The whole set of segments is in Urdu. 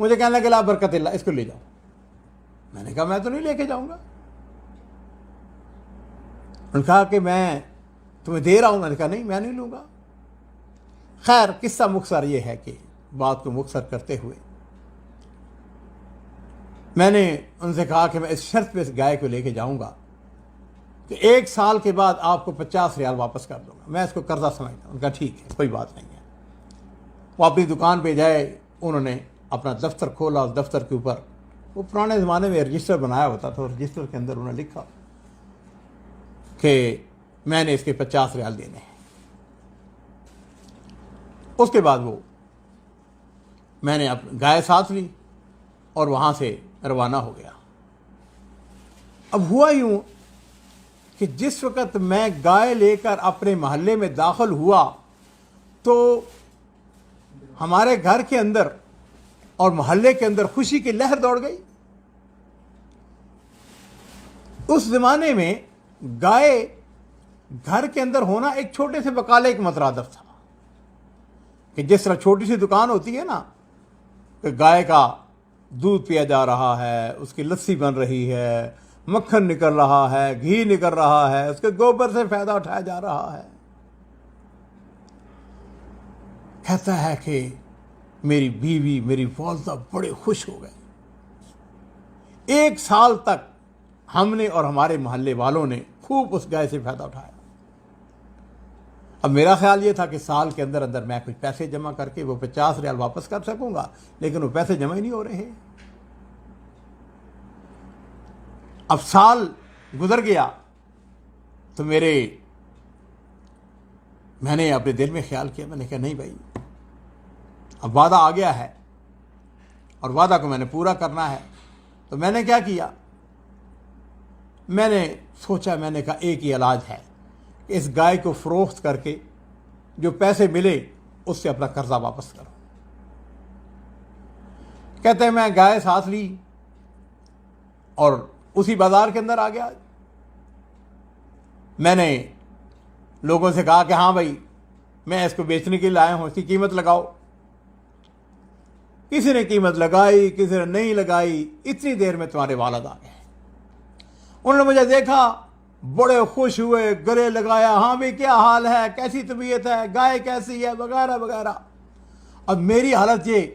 مجھے کہنے لگے لا برکت اللہ، اس کو لے جاؤ۔ میں نے کہا میں تو نہیں لے کے جاؤں گا۔ انہوں نے کہا کہ میں تمہیں دے رہا ہوں۔ میں نے کہا نہیں، میں نہیں لوں گا۔ خیر، قصہ مختصر یہ ہے کہ بات کو مختصر کرتے ہوئے میں نے ان سے کہا کہ میں اس شرط پہ اس گائے کو لے کے جاؤں گا کہ 1 سال کے بعد آپ کو 50 ریال واپس کر دوں گا، میں اس کو قرضہ سمجھتا ہوں۔ ان کا ٹھیک ہے، کوئی بات نہیں ہے۔ وہ اپنی دکان پہ جائے، انہوں نے اپنا دفتر کھولا، اس دفتر کے اوپر وہ پرانے زمانے میں رجسٹر بنایا ہوتا تھا، اور رجسٹر کے اندر انہوں نے لکھا کہ میں نے اس کے 50 ریال دینے ہیں۔ اس کے بعد میں نے گائے ساتھ لی اور وہاں سے روانہ ہو گیا۔ اب ہوا یوں کہ جس وقت میں گائے لے کر اپنے محلے میں داخل ہوا تو ہمارے گھر کے اندر اور محلے کے اندر خوشی کی لہر دوڑ گئی۔ اس زمانے میں گائے گھر کے اندر ہونا ایک چھوٹے سے بقالے کے مترادف تھا، کہ جس طرح چھوٹی سی دکان ہوتی ہے نا، کہ گائے کا دودھ پیا جا رہا ہے، اس کی لسی بن رہی ہے، مکھن نکل رہا ہے، گھی نکل رہا ہے، اس کے گوبر سے فائدہ اٹھایا جا رہا ہے۔ کہتا ہے کہ میری بیوی، میری والدہ بڑے خوش ہو گئے۔ 1 سال تک ہم نے اور ہمارے محلے والوں نے خوب اس گائے سے فائدہ اٹھایا۔ اب میرا خیال یہ تھا کہ سال کے اندر اندر میں کچھ پیسے جمع کر کے وہ 50 ریال واپس کر سکوں گا، لیکن وہ پیسے جمع ہی نہیں ہو رہے۔ اب سال گزر گیا تو میں نے اپنے دل میں خیال کیا، میں نے کہا نہیں بھائی، اب وعدہ آ گیا ہے اور وعدہ کو میں نے پورا کرنا ہے۔ تو میں نے کیا کیا، میں نے سوچا، میں نے کہا ایک ہی علاج ہے کہ اس گائے کو فروخت کر کے جو پیسے ملے اس سے اپنا قرضہ واپس کرو۔ کہتے ہیں میں گائے ساتھ لی اور اسی بازار کے اندر آ گیا۔ میں نے لوگوں سے کہا کہ ہاں بھائی، میں اس کو بیچنے کے لیے لایا ہوں، اس کی قیمت لگاؤ۔ کسی نے قیمت لگائی، کسی نے نہیں لگائی۔ اتنی دیر میں تمہارے والد آ گئے۔ انہوں نے مجھے دیکھا، بڑے خوش ہوئے، گلے لگایا، ہاں بھی کیا حال ہے، کیسی طبیعت ہے، گائے کیسی ہے، وغیرہ وغیرہ۔ اب میری حالت یہ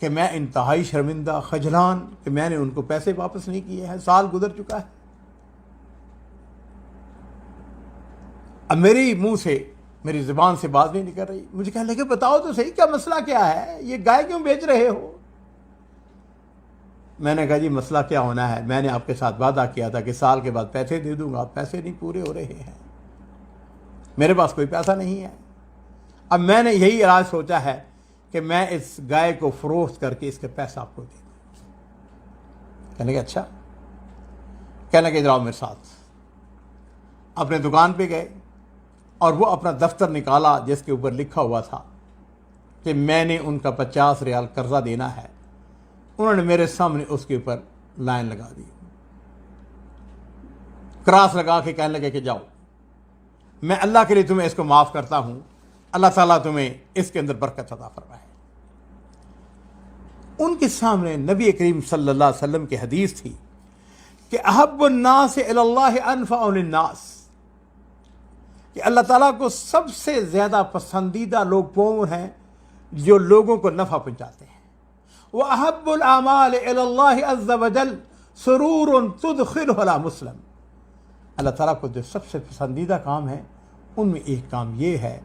کہ میں انتہائی شرمندہ، خجلان کہ میں نے ان کو پیسے واپس نہیں کیے ہیں، سال گزر چکا ہے۔ اب میری زبان سے بات نہیں نکل رہی۔ مجھے کہنے لگے بتاؤ تو صحیح، کیا مسئلہ کیا ہے، یہ گائے کیوں بیچ رہے ہو؟ میں نے کہا جی مسئلہ کیا ہونا ہے، میں نے آپ کے ساتھ وعدہ کیا تھا کہ سال کے بعد پیسے دے دوں گا، پیسے نہیں پورے ہو رہے ہیں، میرے پاس کوئی پیسہ نہیں ہے۔ اب میں نے یہی علاج سوچا ہے کہ میں اس گائے کو فروخت کر کے اس کے پیسہ آپ کو دے دوں۔ کہنے لگے اچھا۔ کہنے لگے ادھر آؤ میرے ساتھ۔ اپنے دکان پہ گئے اور وہ اپنا دفتر نکالا جس کے اوپر لکھا ہوا تھا کہ میں نے ان کا 50 ریال قرضہ دینا ہے۔ انہوں نے میرے سامنے اس کے اوپر لائن لگا دی، کراس لگا کے کہنے لگے کہ جاؤ، میں اللہ کے لیے تمہیں اس کو معاف کرتا ہوں، اللہ تعالیٰ تمہیں اس کے اندر برکت عطا فرمائے۔ ان کے سامنے نبی کریم صلی اللہ علیہ وسلم کی حدیث تھی کہ احب الناس الی اللہ انفعهم للناس، کہ اللہ تعالیٰ کو سب سے زیادہ پسندیدہ لوگ وہ ہیں جو لوگوں کو نفع پہنچاتے ہیں۔ وَأَحَبُّ الْأَعْمَالِ إِلَى اللَّهِ عَزَّ وَجَلَّ سُرُورٌ تُدْخِلُهُ عَلَى مُسْلِمٍ۔ اللہ تعالیٰ کو جو سب سے پسندیدہ کام ہے ان میں ایک کام یہ ہے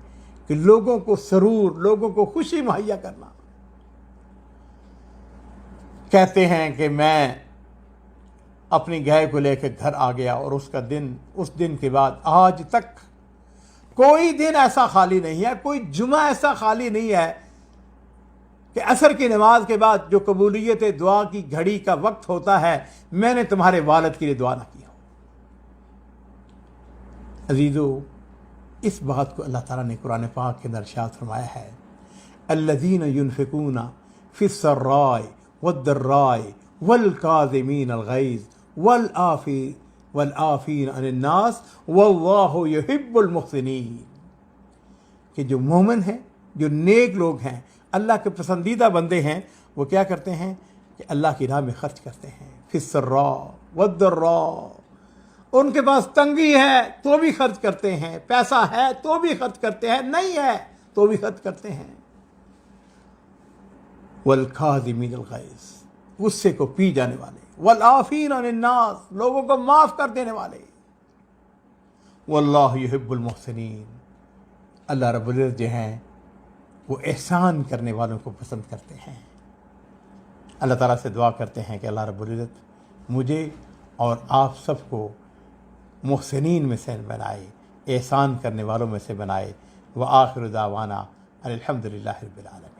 کہ لوگوں کو سرور، لوگوں کو خوشی مہیا کرنا۔ کہتے ہیں کہ میں اپنی گائے کو لے کے گھر آ گیا اور اس دن کے بعد آج تک کوئی دن ایسا خالی نہیں ہے، کوئی جمعہ ایسا خالی نہیں ہے کہ عصر کی نماز کے بعد جو قبولیت دعا کی گھڑی کا وقت ہوتا ہے میں نے تمہارے والد کے لیے دعا نہ کی ہو۔ عزیزو، اس بات کو اللہ تعالیٰ نے قرآن پاک کے اندر ارشاد فرمایا ہے، الذین ينفقون فی السراء والضراء والکاظمین الغیظ والعافین عن الناس واللہ یحب المحسنین، کہ جو مومن ہیں، جو نیک لوگ ہیں، اللہ کے پسندیدہ بندے ہیں، وہ کیا کرتے ہیں کہ اللہ کی راہ میں خرچ کرتے ہیں، فی السراء والضراء، ان کے پاس تنگی ہے تو بھی خرچ کرتے ہیں، پیسہ ہے تو بھی خرچ کرتے ہیں، نہیں ہے تو بھی خرچ کرتے ہیں، والکاظمین الغیظ، غصے کو پی جانے والے، والعافین عن الناس، لوگوں کو معاف کر دینے والے، واللہ یحب المحسنین، اللہ رب العزت جو ہیں وہ احسان کرنے والوں کو پسند کرتے ہیں۔ اللہ تعالیٰ سے دعا کرتے ہیں کہ اللہ رب العزت مجھے اور آپ سب کو محسنین میں سے بنائے، احسان کرنے والوں میں سے بنائے۔ وآخر دعوانا الحمدللہ رب العالمین۔